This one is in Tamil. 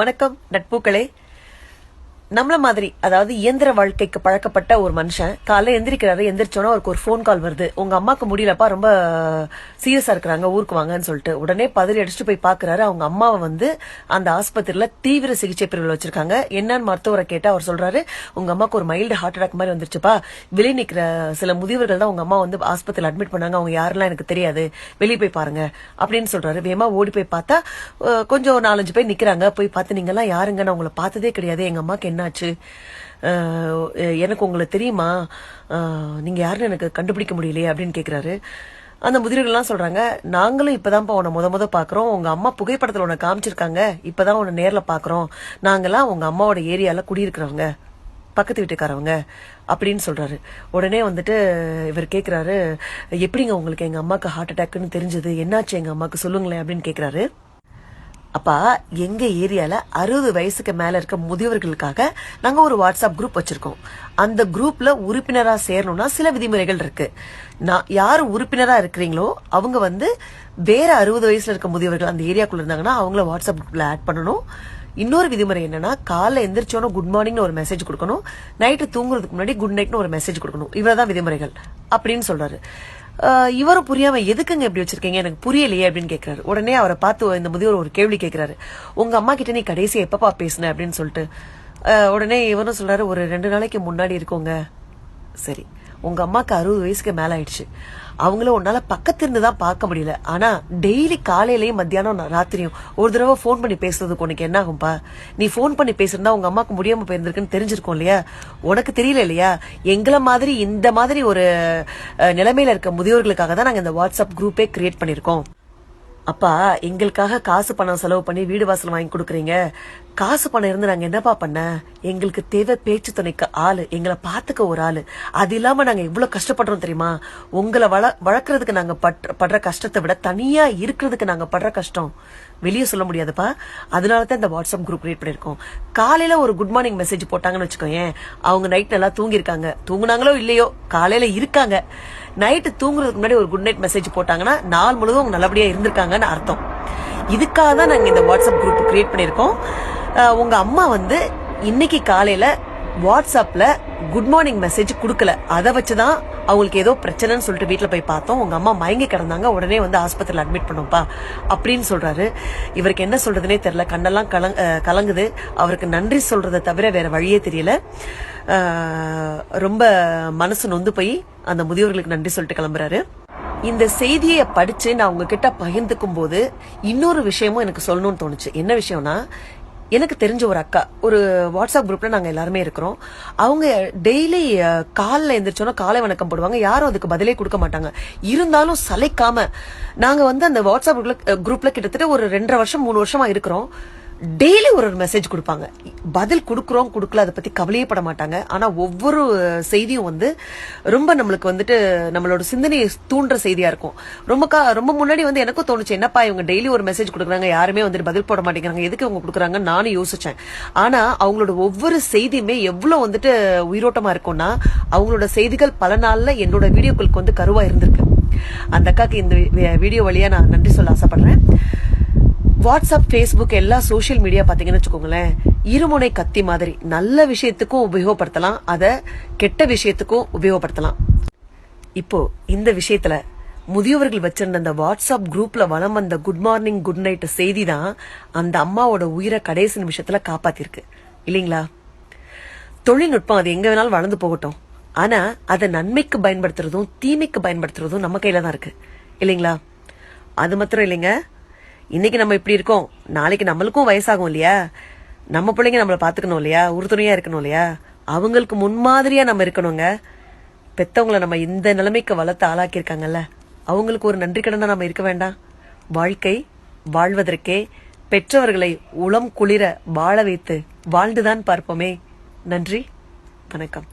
வணக்கம் நட்புகளே. நம்மள மாதிரி அதாவது இயந்திர வாழ்க்கைக்கு பழக்கப்பட்ட ஒரு மனுஷன் காலைல எந்திரிக்கிறாரு. எந்திரிச்சோன்னா அவருக்கு ஒரு போன் கால் வருது. உங்க அம்மாக்கு முடியலப்பா, ரொம்ப சீரியஸா இருக்கிறாங்க, ஊருக்கு வாங்கன்னு சொல்லிட்டு. உடனே பதறி அடிச்சுட்டு போய் பாக்குறாரு. அவங்க அம்மாவை அந்த ஆஸ்பத்திரியில தீவிர சிகிச்சை பிரிவில் வச்சிருக்காங்க. என்னன்னு மருத்துவரை கேட்டா அவர் சொல்றாரு, உங்க அம்மாக்கு ஒரு மைல்டு ஹார்ட் அட்டாக் மாதிரி வந்துருச்சுப்பா. வெளியே நிக்கிற சில முதியவர்கள் தான் உங்க அம்மா ஆஸ்பத்திரியில் அட்மிட் பண்ணாங்க. அவங்க யாரெல்லாம் எனக்கு தெரியாது, வெளியே போய் பாருங்க அப்படின்னு சொல்றாரு. வேமா ஓடி போய் பார்த்தா கொஞ்சம் 4-5 பேர் நிக்கிறாங்க. போய் பார்த்து, நீங்க எல்லாம் யாருங்க, நான் உங்களை பார்த்ததே கிடையாது, எங்க அம்மாக்கு என்னாச்சு, எனக்கு உங்களை தெரியுமா, நீங்க யாருன்னு எனக்கு கண்டுபிடிக்க முடியலையே அப்படின்னு கேக்குறாரு. அந்த முதிர்கள்லாம் சொல்றாங்க, நாங்களும் இப்பதான்ப்பா உன்னை முத பாக்குறோம், உங்க அம்மா புகைப்படத்துல உன்னை காமிச்சிருக்காங்க, இப்பதான் உன்னை நேர்ல பாக்குறோம், நாங்கெல்லாம் உங்க அம்மாவோட ஏரியால குடியிருக்கிறவங்க, பக்கத்து வீட்டுக்காரவங்க அப்படின்னு சொல்றாரு. உடனே இவர் கேக்குறாரு, எப்படிங்க உங்களுக்கு எங்க அம்மாக்கு ஹார்ட் அட்டாக்னு தெரிஞ்சது, என்னாச்சு எங்க அம்மாக்கு சொல்லுங்களேன் அப்படின்னு கேக்குறாரு. அப்பா, எங்க ஏரியால 60 வயசுக்கு மேல இருக்க முதியவர்களுக்காக நாங்க ஒரு வாட்ஸ்அப் குரூப் வச்சிருக்கோம். அந்த குரூப்ல உறுப்பினரா சேரணும்னா சில விதிமுறைகள் இருக்கு. யாரு உறுப்பினரா இருக்கிறீங்களோ அவங்க வேற 60 வயசுல இருக்க முதியவர்கள் அந்த ஏரியாக்குள்ள இருந்தாங்கன்னா அவங்கள வாட்ஸ்அப் குரூப்ல ஆட் பண்ணணும். இன்னொரு விதிமுறை என்னன்னா, காலைல எந்திரிச்சோன்னு குட் மார்னிங் ஒரு மெசேஜ் கொடுக்கணும், நைட்டு தூங்குறதுக்கு முன்னாடி குட் நைட்னு ஒரு மெசேஜ் கொடுக்கணும். இவ்வளவுதான் விதிமுறைகள் அப்படின்னு சொல்றாரு. இவரும் புரியாம, எதுக்குங்க இப்படி வச்சிருக்கீங்க, எனக்கு புரியலையே அப்படின்னு கேட்கிறாரு. உடனே அவரை பார்த்து இந்த முதியோர் ஒரு கேள்வி கேட்கிறாரு, உங்க அம்மா கிட்ட நீ கடைசி எப்பப்பா பேசுன அப்படின்னு சொல்லிட்டு. உடனே இவரும் சொல்றாரு, ஒரு 2 நாளைக்கு முன்னாடி இருக்கோங்க. சரி, உங்க அம்மாக்கு 60 வயசுக்கு மேல ஆயிடுச்சு, அவங்கள உன்னால பக்கத்துல இருந்துதான் பார்க்க முடியல, ஆனா டெய்லி காலையிலயும் மத்தியானம் ராத்திரியும் ஒரு தடவை போன் பண்ணி பேசுறதுக்கு உனக்கு என்ன ஆகும்பா? நீ போன் பண்ணி பேசுறதா உங்க அம்மாக்கு முடியாம போயிருந்திருக்குன்னு தெரிஞ்சிருக்கும் இல்லையா, உனக்கு தெரியல இல்லையா? எங்களை மாதிரி இந்த மாதிரி ஒரு நிலைமையில இருக்க முதியோர்களுக்காக தான் நாங்க இந்த வாட்ஸ்அப் குரூப்பே கிரியேட் பண்ணிருக்கோம். அப்பா, எங்களுக்காக காசு பணம் செலவு பண்ணி வீடு வாசல் வாங்கி கொடுக்குறீங்க, காசு பணம் இருந்து நாங்க என்னப்பா பண்ண? எங்களுக்கு தேவை பேச்சு துணைக்கு ஆளு, எங்களை பாத்துக்க ஒரு ஆளு. அது இல்லாம நாங்க எவ்வளவு கஷ்டப்படுறோம் தெரியுமா? உங்களை வளர்க்கறதுக்கு நாங்க படுற கஷ்டத்தை விட தனியா இருக்கிறதுக்கு நாங்க படுற கஷ்டம் வெளியே சொல்ல முடியாதுப்பா. அதனாலதான் இந்த வாட்ஸ்அப் குரூப் கிரியேட் பண்ணிருக்கோம். காலையில ஒரு குட் மார்னிங் மெசேஜ் போட்டாங்கன்னு வச்சுக்கோங்க, அவங்க நைட் நல்லா தூங்கி இருக்காங்க, தூங்குனாங்களோ இல்லையோ காலையில இருக்காங்க. நைட்டு தூங்குறதுக்கு முன்னாடி ஒரு குட் நைட் மெசேஜ் போட்டாங்கன்னா நாள் முழுவதும் அவங்க நல்லபடியா இருந்திருக்காங்கன்னு அர்த்தம். இதுக்காக தான் நாங்க இந்த வாட்ஸ்அப் குரூப் கிரியேட் பண்ணிருக்கோம். உங்க அம்மா இன்னைக்கு காலையில வாட்ஸ்அப்ல குட் மார்னிங் மெசேஜ் குடுக்கல, அதை வச்சுதான் அவங்களுக்கு ஏதோ பிரச்சனைன்னு சொல்லிட்டு வீட்டுல போய் பார்த்தோம். உங்க அம்மா மயங்கி கிடந்தாங்க, உடனே ஆஸ்பத்திரியில அட்மிட் பண்ணோம்ப்பா அப்படின்னு சொல்றாரு. இவருக்கு என்ன சொல்றதுனே தெரியல, கண்ணெல்லாம் கலங்குது. அவருக்கு நன்றி சொல்றதை தவிர வேற வழியே தெரியல. ரொம்ப மனசு நொந்து போய் அந்த முதியோர்களுக்கு நன்றி சொல்லிட்டு கிளம்புறாரு. இந்த செய்தியை படிச்சு நான் உங்ககிட்ட பகிர்ந்துக்கும் போது இன்னொரு விஷயமும் எனக்கு சொல்லணும்னு தோணுச்சு. என்ன விஷயம்னா, எனக்கு தெரிஞ்ச ஒரு அக்கா ஒரு வாட்ஸ்அப் குரூப்ல நாங்க எல்லாருமே இருக்கிறோம். அவங்க டெய்லி காலைல எந்திரிச்சோன்னா காலை வணக்கம் போடுவாங்க, யாரும் அதுக்கு பதிலே கொடுக்க மாட்டாங்க. இருந்தாலும் சளைக்காம நாங்க அந்த வாட்ஸ்அப் குரூப்ல கிட்டத்தட்ட ஒரு 2.5 வருஷம் 3 வருஷமா இருக்கிறோம். டெய்லி ஒரு மெசேஜ் கொடுப்பாங்க, பதில் கொடுக்கறோம் கொடுக்கல அதை பத்தி கவலையே பட மாட்டாங்க. ஆனா ஒவ்வொரு செய்தியும் ரொம்ப நம்மளுக்கு நம்மளோட சிந்தனையை தூண்டுற செய்தியா இருக்கும். ரொம்ப முன்னாடி எனக்கும் தோணுச்சு, என்னப்பா இவங்க டெய்லி ஒரு மெசேஜ் கொடுக்குறாங்க, யாருமே பதில் போட மாட்டேங்கிறாங்க, எதுக்கு இவங்க கொடுக்குறாங்கன்னு நானும் யோசிச்சேன். ஆனா அவங்களோட ஒவ்வொரு செய்தியுமே எவ்வளவு உயிரோட்டமா இருக்கும்னா, அவங்களோட செய்திகள் பல நாள்ல என்னோட வீடியோக்களுக்கு கருவா இருந்திருக்கு. அந்த அக்காக்கு இந்த வீடியோ வழியா நான் நன்றி சொல்ல ஆசைப்படுறேன். வாட்ஸ்அப், பேஸ்புக் எல்லா சோசியல் மீடியா பாத்தீங்கன்னு வச்சுக்கோங்களேன், இருமுனை கத்தி மாதிரி. நல்ல விஷயத்துக்கும் உபயோகப்படுத்தலாம், அத கெட்ட விஷயத்துக்கும் உபயோகப்படுத்தலாம். இப்போ இந்த விஷயத்துல முதியவர்கள் வச்சிருந்த அந்த வாட்ஸ்அப் குரூப்ல வளம் வந்த குட் மார்னிங் குட் நைட் செய்தி தான் அந்த அம்மாவோட உயிரை கடைசி நிமிஷத்துல காப்பாத்திருக்கு இல்லீங்களா? தொழில்நுட்பம் அது எங்க வேணாலும் வளர்ந்து போகட்டும், ஆனா அதை நன்மைக்கு பயன்படுத்துறதும் தீமைக்கு பயன்படுத்துறதும் நம்ம கையில தான் இருக்கு இல்லீங்களா? அது மாத்திரம் இல்லைங்க, இன்னைக்கு நம்ம இப்படி இருக்கோம், நாளைக்கு நம்மளுக்கும் வயசாகும் இல்லையா? நம்ம பிள்ளைங்க நம்மளை பாத்துக்கணும் இல்லையா? உறுதுணையா இருக்கணும் இல்லையா? அவங்களுக்கு முன்மாதிரியா நம்ம இருக்கணுங்க. பெத்தவங்களை நம்ம இந்த நிலைமைக்கு வளர்த்து ஆளாக்கி இருக்காங்கல்ல, அவங்களுக்கு ஒரு நன்றி கடனா நம்ம இருக்க வேண்டாம்? வாழ்க்கை வாழ்வதற்கே பெற்றவர்களை உளம் குளிர வாழ வைத்து வாழ்ந்துதான் பார்ப்போமே. நன்றி, வணக்கம்.